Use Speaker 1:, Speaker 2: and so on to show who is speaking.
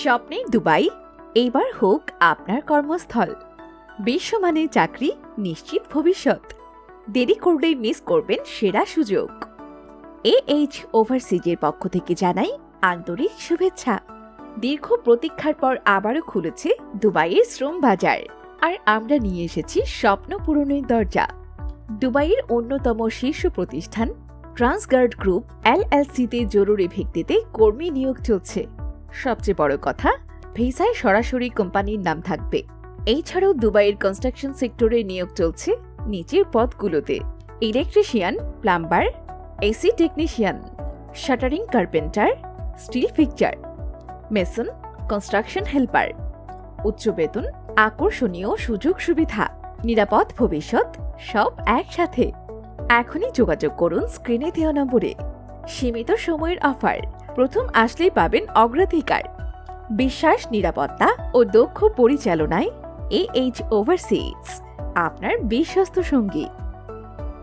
Speaker 1: স্বপ্নের দুবাই এইবার হোক আপনার কর্মস্থল। বিশ্বমানের চাকরি, নিশ্চিত ভবিষ্যৎ। দেরি করলেই মিস করবেন সেরা সুযোগ। AH ওভারসিজের পক্ষ থেকে জানাই আন্তরিক শুভেচ্ছা। দীর্ঘ প্রতীক্ষার পর আবারও খুলেছে দুবাইয়ের শ্রম বাজার, আর আমরা নিয়ে এসেছি স্বপ্ন পূরণের দরজা। দুবাইয়ের অন্যতম শীর্ষ প্রতিষ্ঠান ট্রান্সগার্ড গ্রুপ LLC-তে জরুরি ভিত্তিতে কর্মী নিয়োগ চলছে। সবচেয়ে বড় কথা, ভিসায় সরাসরি কোম্পানির নাম থাকবে। এছাড়াও দুবাইয়ের কনস্ট্রাকশন সেক্টরে নিয়োগ চলছে নিচের পদগুলোতে: electrician, plumber, AC technician, shuttering carpenter, steel fixer, mason, construction helper. উচ্চ বেতন, আকর্ষণীয় সুযোগ সুবিধা, নিরাপদ ভবিষ্যৎ, সব একসাথে। এখনই যোগাযোগ করুন স্ক্রিনে দেওয়া নম্বরে। সীমিত সময়ের অফার, প্রথম আসলেই পাবেন অগ্রাধিকার। বিশ্বাস, নিরাপত্তা ও দক্ষ পরিচালনায় AH ওভারসিজ আপনার বিশ্বস্ত সঙ্গী।